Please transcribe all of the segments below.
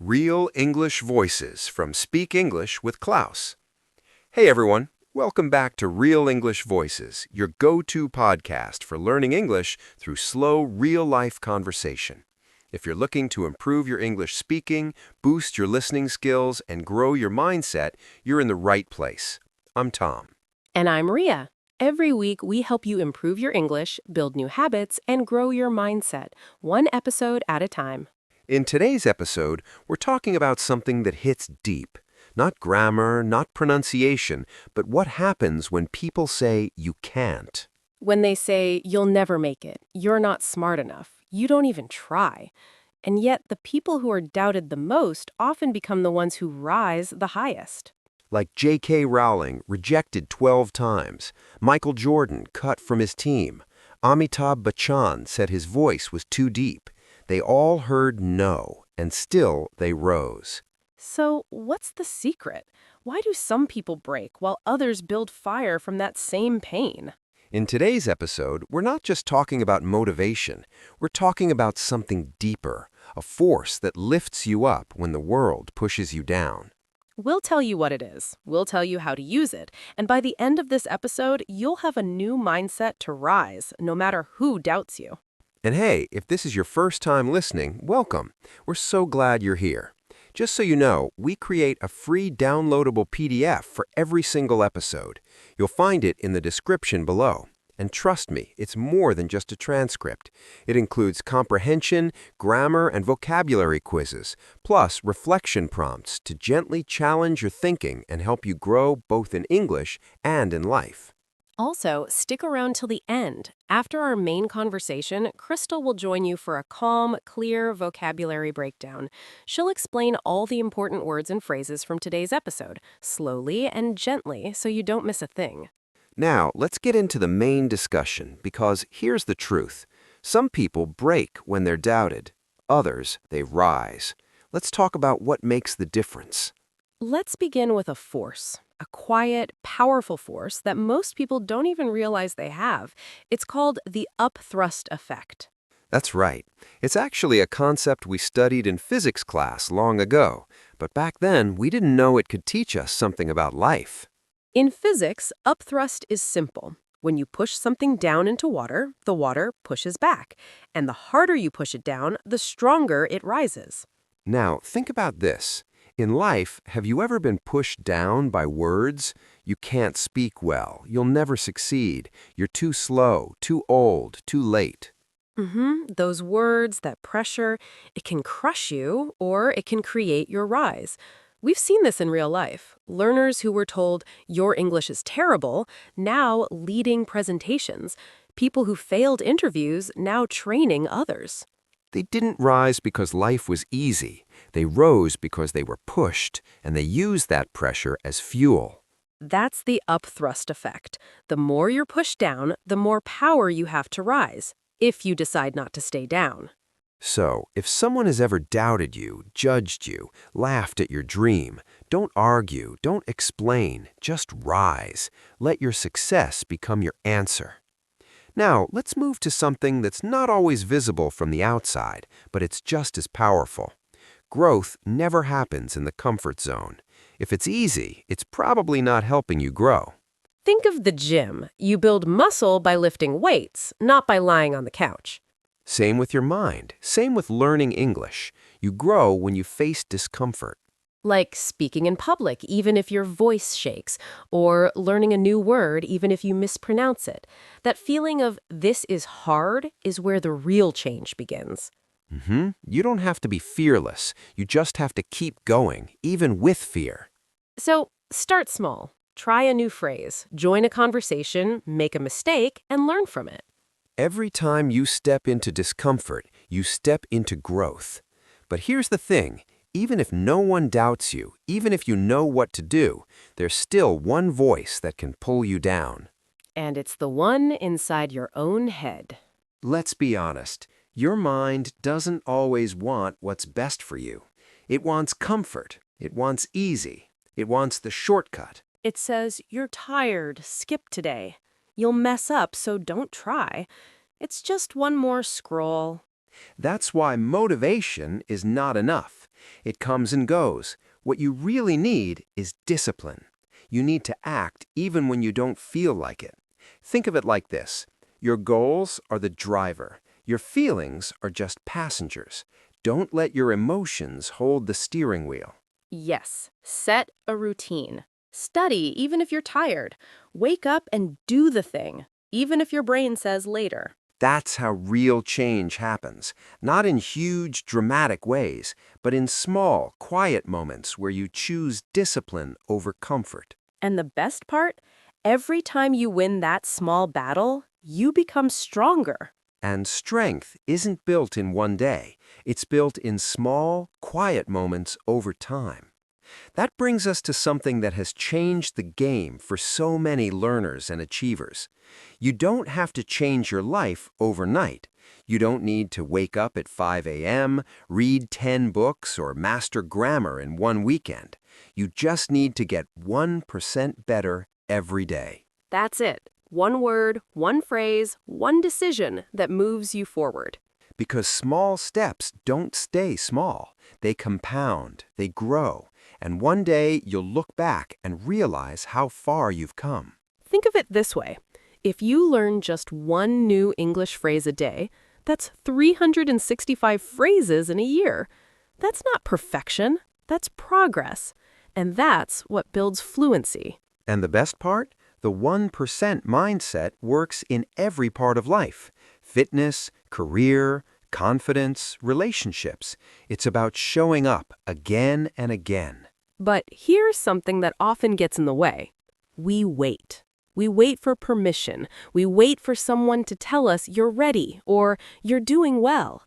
Real English Voices from Speak English with Klaus. Hey everyone, welcome back to Real English Voices, your go-to podcast for learning English through slow, real-life conversation. If you're looking to improve your English speaking, boost your listening skills, and grow your mindset, you're in the right place. I'm Tom. And I'm Ria. Every week, we help you improve your English, build new habits, and grow your mindset, one episode at a time. In today's episode, we're talking about something that hits deep. Not grammar, not pronunciation, but what happens when people say you can't. When they say, you'll never make it, you're not smart enough, you don't even try. And yet, the people who are doubted the most often become the ones who rise the highest. Like J.K. Rowling, rejected 12 times. Michael Jordan, cut from his team. Amitabh Bachchan said his voice was too deep. They all heard no, and still they rose. So, what's the secret? Why do some people break while others build fire from that same pain? In today's episode, we're not just talking about motivation. We're talking about something deeper, a force that lifts you up when the world pushes you down. We'll tell you what it is. We'll tell you how to use it. And by the end of this episode, you'll have a new mindset to rise, no matter who doubts you. And hey, if this is your first time listening, welcome. We're so glad you're here. Just so you know, we create a free downloadable PDF for every single episode. You'll find it in the description below. And trust me, it's more than just a transcript. It includes comprehension, grammar, and vocabulary quizzes, plus reflection prompts to gently challenge your thinking and help you grow both in English and in life. Also, stick around till the end. After our main conversation, Crystal will join you for a calm, clear vocabulary breakdown. She'll explain all the important words and phrases from today's episode, slowly and gently, so you don't miss a thing. Now, let's get into the main discussion, because here's the truth. Some people break when they're doubted. Others, they rise. Let's talk about what makes the difference. Let's begin with a force. A quiet, powerful force that most people don't even realize they have. It's called the Upthrust Effect. That's right. It's actually a concept we studied in physics class long ago, but back then we didn't know it could teach us something about life. In physics, upthrust is simple. When you push something down into water, the water pushes back. And the harder you push it down, the stronger it rises. Now, think about this. In life, have you ever been pushed down by words? You can't speak well. You'll never succeed. You're too slow, too old, too late. Those words, that pressure, it can crush you or it can create your rise. We've seen this in real life. Learners who were told, your English is terrible, now leading presentations. People who failed interviews, now training others. They didn't rise because life was easy. They rose because they were pushed, and they used that pressure as fuel. That's the upthrust effect. The more you're pushed down, the more power you have to rise, if you decide not to stay down. So, if someone has ever doubted you, judged you, laughed at your dream, don't argue, don't explain, just rise. Let your success become your answer. Now, let's move to something that's not always visible from the outside, but it's just as powerful. Growth never happens in the comfort zone. If it's easy, it's probably not helping you grow. Think of the gym. You build muscle by lifting weights, not by lying on the couch. Same with your mind. Same with learning English. You grow when you face discomfort. Like speaking in public, even if your voice shakes, or learning a new word, even if you mispronounce it. That feeling of this is hard is where the real change begins. You don't have to be fearless. You just have to keep going, even with fear. So start small. Try a new phrase, join a conversation, make a mistake, and learn from it. Every time you step into discomfort, you step into growth. But here's the thing. Even if no one doubts you, even if you know what to do, there's still one voice that can pull you down. And it's the one inside your own head. Let's be honest. Your mind doesn't always want what's best for you. It wants comfort. It wants easy. It wants the shortcut. It says, you're tired, skip today. You'll mess up, so don't try. It's just one more scroll. That's why motivation is not enough. It comes and goes. What you really need is discipline. You need to act even when you don't feel like it. Think of it like this. Your goals are the driver. Your feelings are just passengers. Don't let your emotions hold the steering wheel. Yes, set a routine. Study even if you're tired. Wake up and do the thing, even if your brain says later. That's how real change happens, not in huge, dramatic ways, but in small, quiet moments where you choose discipline over comfort. And the best part? Every time you win that small battle, you become stronger. And strength isn't built in one day. It's built in small, quiet moments over time. That brings us to something that has changed the game for so many learners and achievers. You don't have to change your life overnight. You don't need to wake up at 5 a.m., read 10 books, or master grammar in one weekend. You just need to get 1% better every day. That's it. One word, one phrase, one decision that moves you forward. Because small steps don't stay small. They compound, they grow, and one day you'll look back and realize how far you've come. Think of it this way. If you learn just one new English phrase a day, that's 365 phrases in a year. That's not perfection, that's progress. And that's what builds fluency. And the best part? The 1% mindset works in every part of life. Fitness, career, confidence, relationships. It's about showing up again and again. But here's something that often gets in the way. We wait. We wait for permission. We wait for someone to tell us you're ready or you're doing well.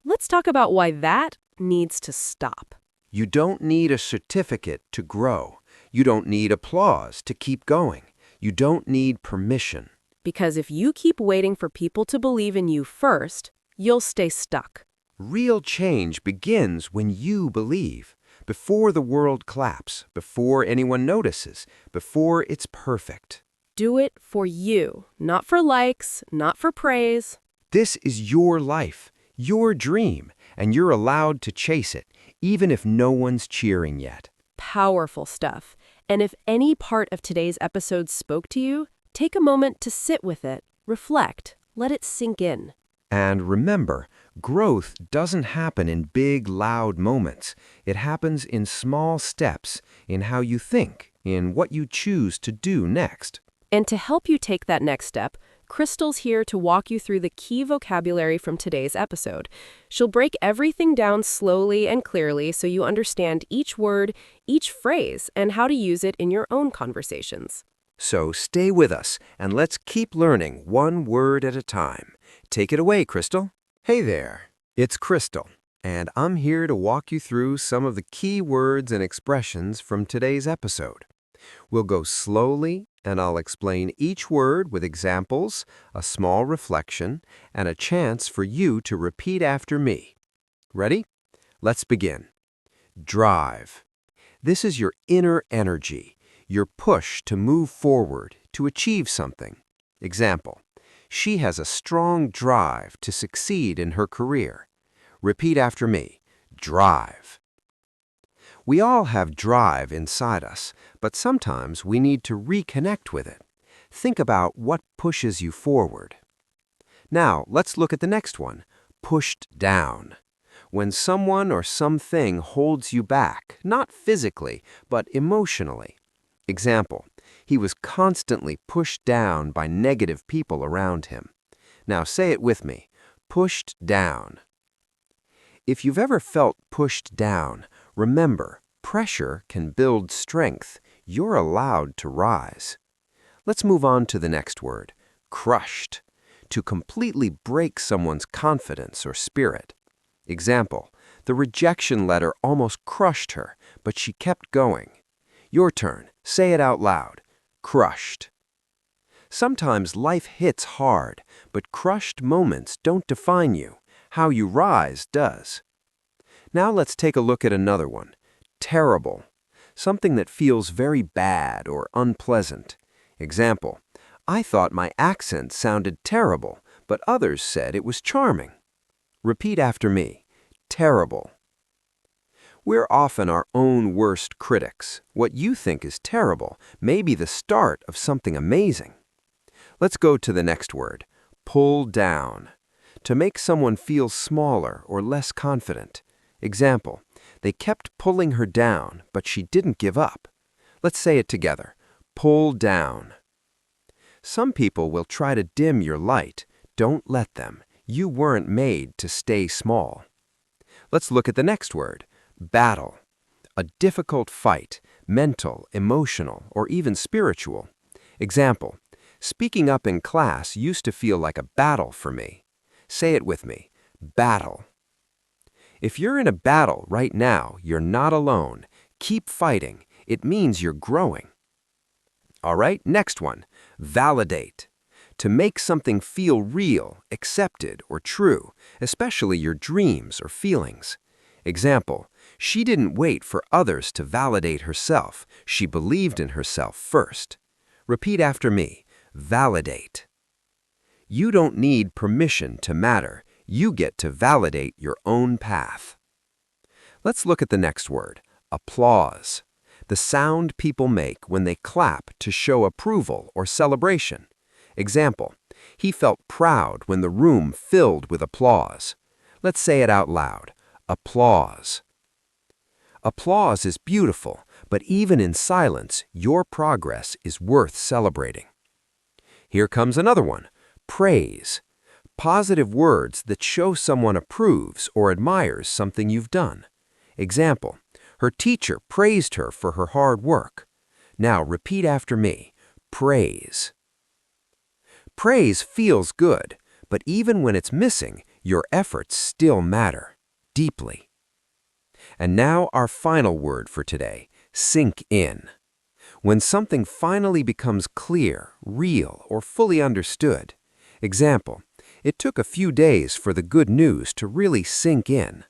Let's talk about why that needs to stop. You don't need a certificate to grow. You don't need applause to keep going. You don't need permission. Because if you keep waiting for people to believe in you first, you'll stay stuck. Real change begins when you believe. Before the world claps, before anyone notices, before it's perfect. Do it for you, not for likes, not for praise. This is your life, your dream, and you're allowed to chase it, even if no one's cheering yet. Powerful stuff. And if any part of today's episode spoke to you, take a moment to sit with it, reflect, let it sink in. And remember, growth doesn't happen in big, loud moments. It happens in small steps, in how you think, in what you choose to do next. And to help you take that next step, Crystal's here to walk you through the key vocabulary from today's episode. She'll break everything down slowly and clearly so you understand each word, each phrase, and how to use it in your own conversations. So stay with us, and let's keep learning one word at a time. Take it away, Crystal. Hey there, it's Crystal, and I'm here to walk you through some of the key words and expressions from today's episode. We'll go slowly, and I'll explain each word with examples, a small reflection, and a chance for you to repeat after me. Ready? Let's begin. Drive. This is your inner energy, your push to move forward, to achieve something. Example. She has a strong drive to succeed in her career. Repeat after me. Drive. We all have drive inside us, but sometimes we need to reconnect with it. Think about what pushes you forward. Now, let's look at the next one. Pushed down. When someone or something holds you back, not physically, but emotionally. Example. He was constantly pushed down by negative people around him. Now say it with me. Pushed down. If you've ever felt pushed down, remember, pressure can build strength. You're allowed to rise. Let's move on to the next word. Crushed. To completely break someone's confidence or spirit. Example. The rejection letter almost crushed her, but she kept going. Your turn. Say it out loud. Crushed. Sometimes life hits hard, but crushed moments don't define you. How you rise does. Now let's take a look at another one. Terrible. Something that feels very bad or unpleasant. Example. I thought my accent sounded terrible, but others said it was charming. Repeat after me. Terrible. We're often our own worst critics. What you think is terrible may be the start of something amazing. Let's go to the next word. Pull down. To make someone feel smaller or less confident. Example, they kept pulling her down, but she didn't give up. Let's say it together. Pull down. Some people will try to dim your light. Don't let them. You weren't made to stay small. Let's look at the next word. Battle. A difficult fight, mental, emotional, or even spiritual. Example, speaking up in class used to feel like a battle for me. Say it with me. Battle. If you're in a battle right now, you're not alone. Keep fighting. It means you're growing. All right, next one. Validate. To make something feel real, accepted, or true, especially your dreams or feelings. Example, she didn't wait for others to validate herself. She believed in herself first. Repeat after me. Validate. You don't need permission to matter. You get to validate your own path. Let's look at the next word. Applause. The sound people make when they clap to show approval or celebration. Example, he felt proud when the room filled with applause. Let's say it out loud. Applause. Applause is beautiful, but even in silence, your progress is worth celebrating. Here comes another one. Praise. Positive words that show someone approves or admires something you've done. Example, her teacher praised her for her hard work. Now repeat after me. Praise. Praise feels good, but even when it's missing, your efforts still matter deeply. And now our final word for today, sink in. When something finally becomes clear, real, or fully understood. Example, it took a few days for the good news to really sink in.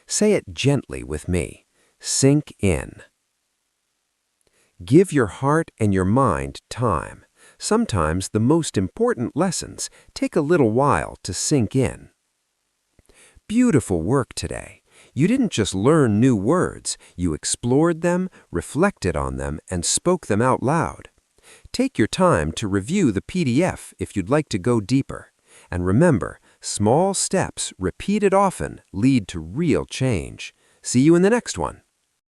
Say it gently with me. Sink in. Give your heart and your mind time. Sometimes the most important lessons take a little while to sink in. Beautiful work today. You didn't just learn new words, you explored them, reflected on them, and spoke them out loud. Take your time to review the PDF if you'd like to go deeper. And remember, small steps repeated often lead to real change. See you in the next one.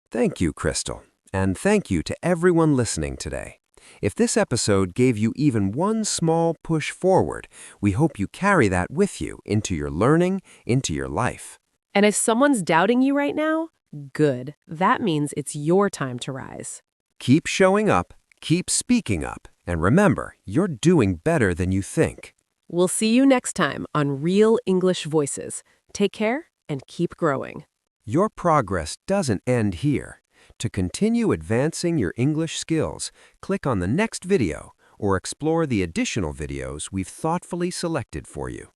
Thank you, Crystal. And thank you to everyone listening today. If this episode gave you even one small push forward, we hope you carry that with you into your learning, into your life. And if someone's doubting you right now, good. That means it's your time to rise. Keep showing up, keep speaking up, and remember, you're doing better than you think. We'll see you next time on Real English Voices. Take care and keep growing. Your progress doesn't end here. To continue advancing your English skills, click on the next video or explore the additional videos we've thoughtfully selected for you.